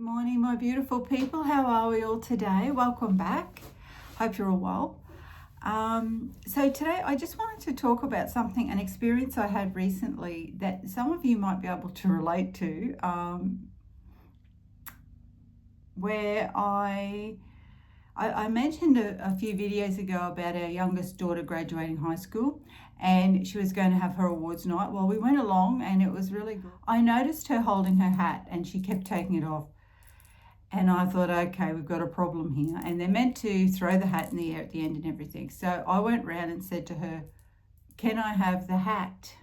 Morning, my beautiful people. How are we all today? Welcome back. Hope you're all well. So today I just wanted to talk about something, an experience I had recently that some of you might be able to relate to, where I mentioned a few videos ago about our youngest daughter graduating high school, and she was going to have her awards night. Well, we went along and it was really good. I noticed her holding her hat and she kept taking it off. And I thought, okay, we've got a problem here. And they're meant to throw the hat in the air at the end and everything. So I went round and said to her, can I have the hat?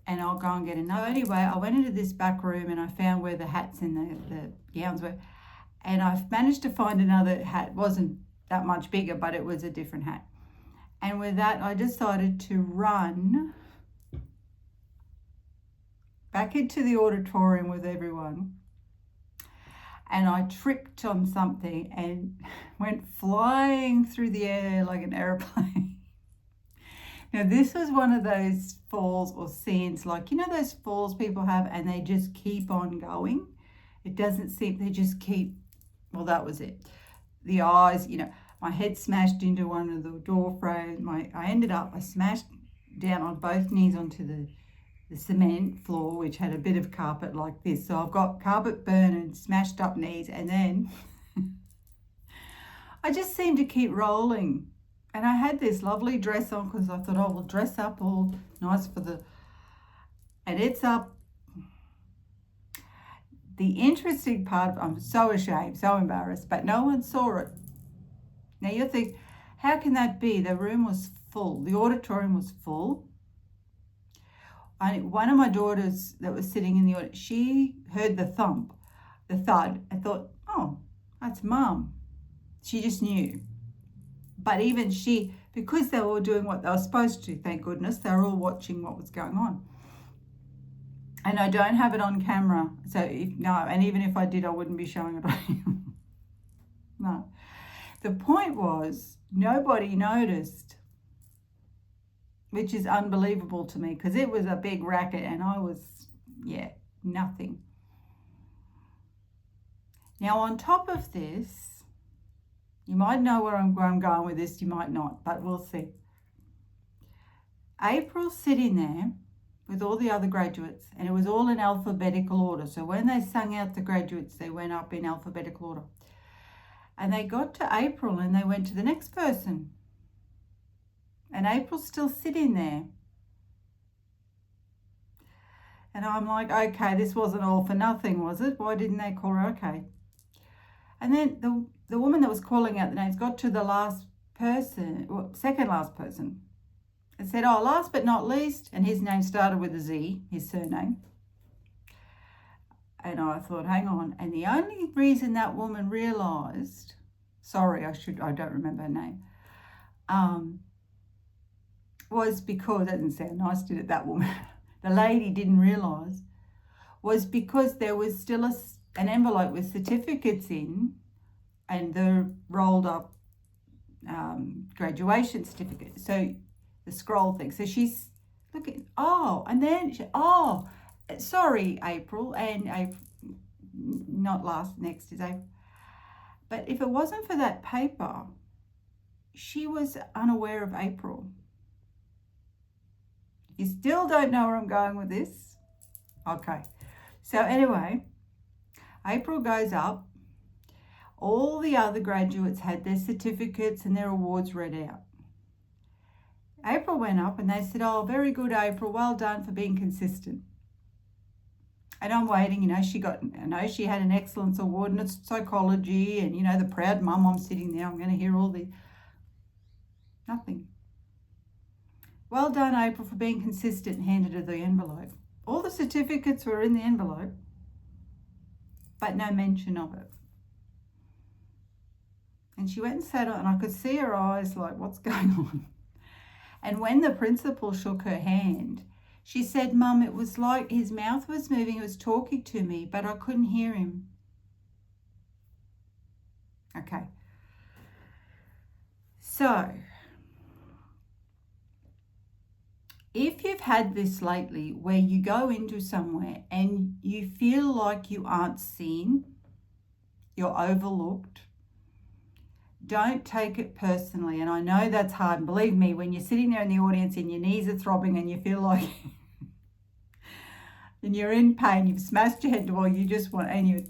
And I'll go and get another. Anyway, I went into this back room and I found where the hats and the gowns were. And I've managed to find another hat. It wasn't that much bigger, but it was a different hat. And with that, I decided to run back into the auditorium with everyone. And I tripped on something and went flying through the air like an airplane. Now, this was one of those falls or scenes, like, you know, those falls people have and they just keep on going. It doesn't seem, they just keep, well, that was it. The eyes, you know, my head smashed into one of the door frames. I smashed down on both knees onto the cement floor, which had a bit of carpet like this. So I've got carpet burn and smashed up knees, and then I just seemed to keep rolling. And I had this lovely dress on because I thought, oh, we'll dress up all nice for and it's up. The interesting part, I'm so ashamed, so embarrassed, but no one saw it. Now you think, how can that be? The room was full, the auditorium was full. One of my daughters that was sitting in the audience, she heard the thump, the thud, and thought, oh, that's Mum. She just knew. But even she, because they were all doing what they were supposed to, thank goodness, they were all watching what was going on. And I don't have it on camera, so and even if I did, I wouldn't be showing it on you. No. The point was, nobody noticed, which is unbelievable to me because it was a big racket and I was, nothing. Now, on top of this, you might know where I'm going with this, you might not, but we'll see. April's sitting there with all the other graduates and it was all in alphabetical order. So when they sung out the graduates, they went up in alphabetical order. And they got to April and they went to the next person. And April's still sitting there. And I'm like, okay, this wasn't all for nothing, was it? Why didn't they call her okay? And then the woman that was calling out the names got to the last person, second last person, and said, oh, last but not least, and his name started with a Z, his surname. And I thought, hang on. And the only reason that woman realised, I don't remember her name, was because, that didn't sound nice, did it, that woman? The lady didn't realise, was because there was still an envelope with certificates in and the rolled up graduation certificate. So the scroll thing. So she's looking, and then sorry, April, and April, not last, next is April. But if it wasn't for that paper, she was unaware of April. You still don't know where I'm going with this? Okay. So anyway, April goes up. All the other graduates had their certificates and their awards read out. April went up and they said, oh, very good, April. Well done for being consistent. And I'm waiting, I know she had an excellence award in psychology and, the proud mum, I'm sitting there, I'm going to hear all the, nothing. Well done, April, for being consistent, and handed her the envelope. All the certificates were in the envelope, but no mention of it. And she went and sat on, and I could see her eyes like, what's going on? And when the principal shook her hand, she said, Mum, it was like his mouth was moving, he was talking to me, but I couldn't hear him. Okay. So, if you've had this lately where you go into somewhere and you feel like you aren't seen, you're overlooked. Don't take it personally. And I know that's hard. And believe me, when you're sitting there in the audience and your knees are throbbing and you feel like and you're in pain, you've smashed your head to the wall, you just want, and your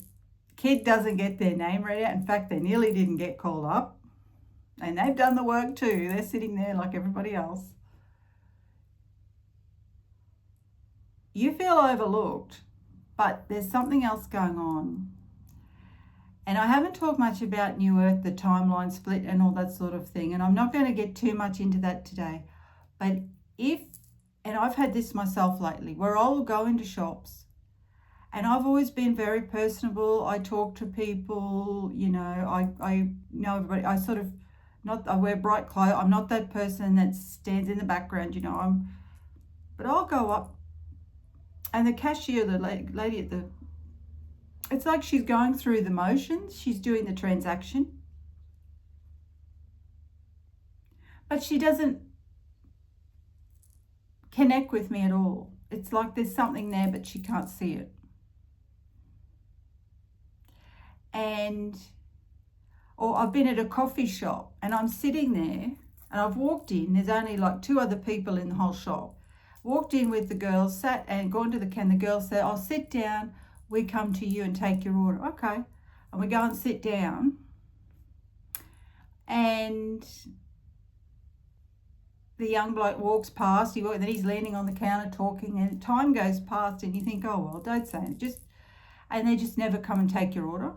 kid doesn't get their name read out. In fact, they nearly didn't get called up. And they've done the work too. They're sitting there like everybody else. You feel overlooked, but there's something else going on. And I haven't talked much about New Earth, the timeline split and all that sort of thing. And I'm not going to get too much into that today. But and I've had this myself lately, where I will go into shops and I've always been very personable. I talk to people, I know everybody. I wear bright clothes. I'm not that person that stands in the background, but I'll go up and the cashier, the lady it's like she's going through the motions. She's doing the transaction. But she doesn't connect with me at all. It's like there's something there, but she can't see it. Or I've been at a coffee shop and I'm sitting there and I've walked in. There's only like 2 other people in the whole shop. Walked in with the girls, sat and gone to the can. The girls said, "I'll sit down. We come to you and take your order." Okay. And we go and sit down. And the young bloke walks past. Then he's leaning on the counter talking, and time goes past and you think, oh, well, don't say it. And they just never come and take your order.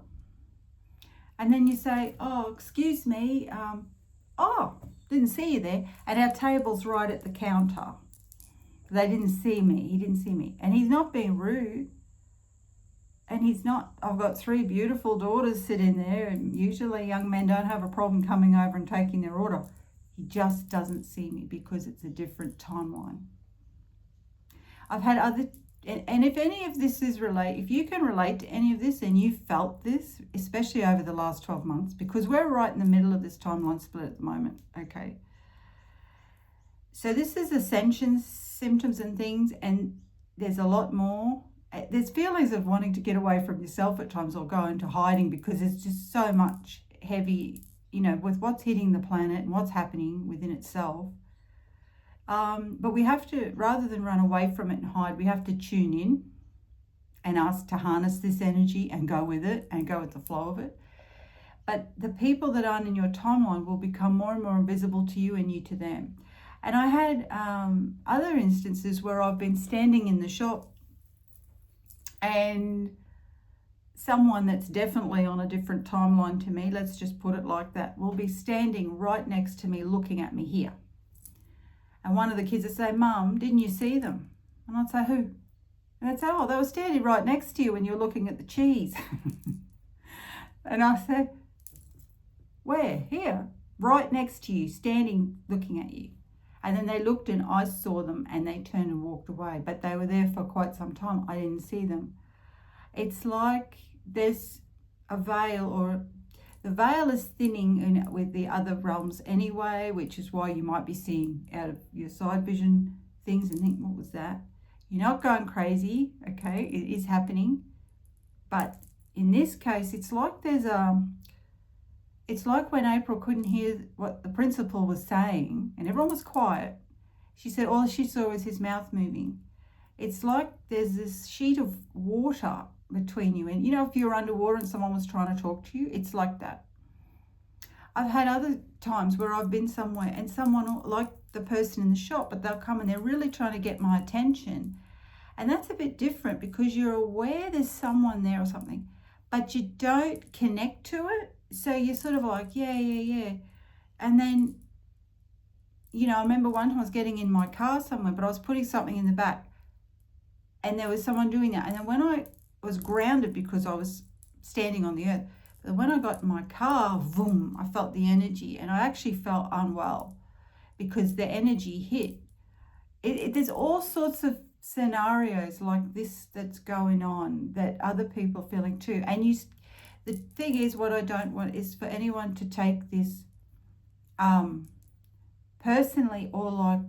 And then you say, "Oh, excuse me. Didn't see you there." And our table's right at the counter. They didn't see me. He didn't see me. And he's not being rude. And he's not. I've got 3 beautiful daughters sitting there, and usually young men don't have a problem coming over and taking their order. He just doesn't see me because it's a different timeline. I've had and if any of this if you can relate to any of this and you felt this, especially over the last 12 months, because we're right in the middle of this timeline split at the moment, okay? So this is ascension symptoms and things, and there's a lot more. There's feelings of wanting to get away from yourself at times or go into hiding because there's just so much heavy, with what's hitting the planet and what's happening within itself. But we have to, rather than run away from it and hide, we have to tune in and ask to harness this energy and go with it and go with the flow of it. But the people that aren't in your timeline will become more and more invisible to you and you to them. And I had other instances where I've been standing in the shop and someone that's definitely on a different timeline to me, let's just put it like that, will be standing right next to me looking at me here. And one of the kids would say, "Mum, didn't you see them?" And I'd say, "Who?" And they'd say, "Oh, they were standing right next to you when you were looking at the cheese." And I said, "Where?" "Here, right next to you, standing looking at you." And then they looked and I saw them and they turned and walked away. But they were there for quite some time. I didn't see them. It's like there's a veil, or the veil is thinning with the other realms anyway, which is why you might be seeing out of your side vision things and think, what was that? You're not going crazy, okay? It is happening. But in this case, it's like it's like when April couldn't hear what the principal was saying and everyone was quiet. She said all she saw was his mouth moving. It's like there's this sheet of water between you. And if you're underwater and someone was trying to talk to you, it's like that. I've had other times where I've been somewhere and someone, like the person in the shop, but they'll come and they're really trying to get my attention. And that's a bit different because you're aware there's someone there or something, but you don't connect to it. So you're sort of like, yeah. And then, I remember one time I was getting in my car somewhere, but I was putting something in the back and there was someone doing that. And then when I was grounded because I was standing on the earth, but when I got in my car, boom, I felt the energy and I actually felt unwell because the energy hit. There's all sorts of scenarios like this that's going on that other people are feeling too. And the thing is, what I don't want is for anyone to take this personally, or like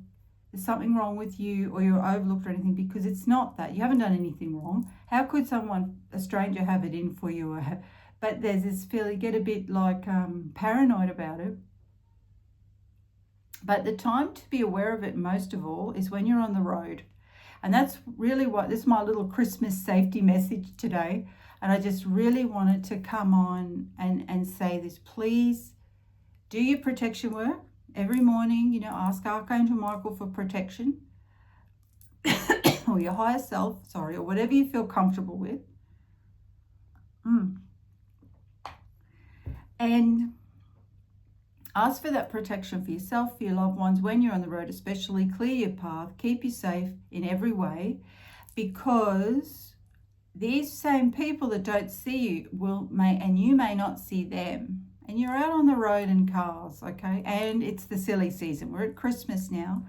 there's something wrong with you or you're overlooked or anything, because it's not that. You haven't done anything wrong. How could a stranger have it in for you? but there's this feeling, get a bit like paranoid about it. But the time to be aware of it most of all is when you're on the road. And that's really what, this is my little Christmas safety message today. And I just really wanted to come on and say this. Please do your protection work every morning. You know, ask Archangel Michael for protection. Or your higher self, or whatever you feel comfortable with. And ask for that protection for yourself, for your loved ones when you're on the road, especially. Clear your path, keep you safe in every way, because these same people that don't see you and you may not see them. And you're out on the road in cars, okay? And it's the silly season. We're at Christmas now.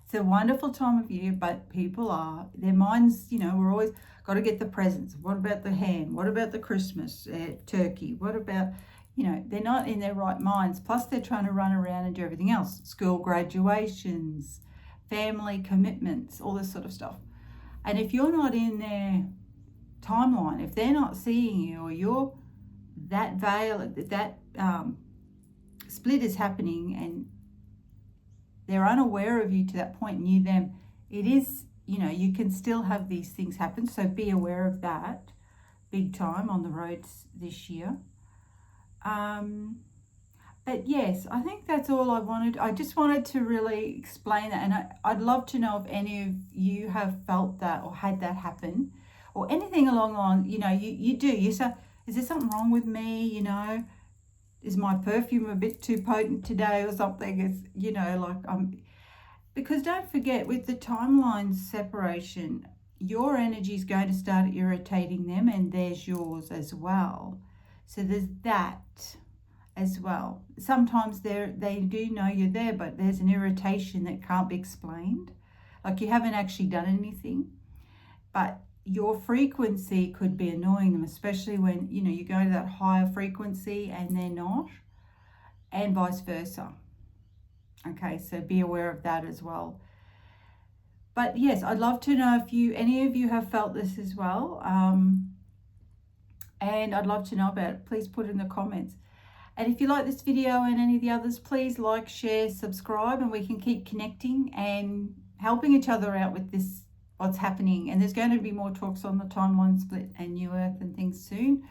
It's a wonderful time of year, but people their minds, you know, we're always got to get the presents. What about the ham? What about the Christmas turkey? What about, you know, they're not in their right minds. Plus they're trying to run around and do everything else. School graduations, family commitments, all this sort of stuff. And if you're not in their timeline, if they're not seeing you, or you're that veil, that split is happening and they're unaware of you to that point, and you them, it is, you know, you can still have these things happen. So be aware of that big time on the roads this year. But yes, I think that's all I wanted. I just wanted to really explain that. And I'd love to know if any of you have felt that or had that happen, or anything along the line. You know, you say, is there something wrong with me? You know, is my perfume a bit too potent today or something? Is, you know, like because don't forget, with the timeline separation, your energy is going to start irritating them, and there's yours as well. So there's that as well. Sometimes they do know you're there, but there's an irritation that can't be explained. Like you haven't actually done anything, but your frequency could be annoying them, especially when, you know, you go to that higher frequency and they're not, and vice versa. Okay, so be aware of that as well. But yes, I'd love to know if any of you have felt this as well. And I'd love to know about it. Please put it in the comments. And if you like this video and any of the others, please like, share, subscribe, and we can keep connecting and helping each other out with this, what's happening. And there's going to be more talks on the timeline split and New Earth and things soon.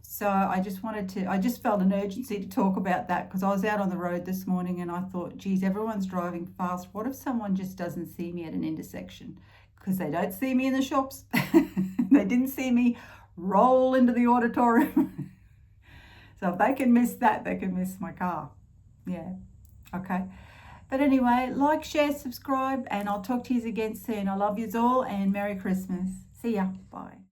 So I just felt an urgency to talk about that, because I was out on the road this morning and I thought, geez, everyone's driving fast. What if someone just doesn't see me at an intersection? Because they don't see me in the shops. They didn't see me roll into the auditorium. So if they can miss that, they can miss my car. Yeah, okay. But anyway, like, share, subscribe, and I'll talk to you again soon. I love yous all, and Merry Christmas. See ya. Bye.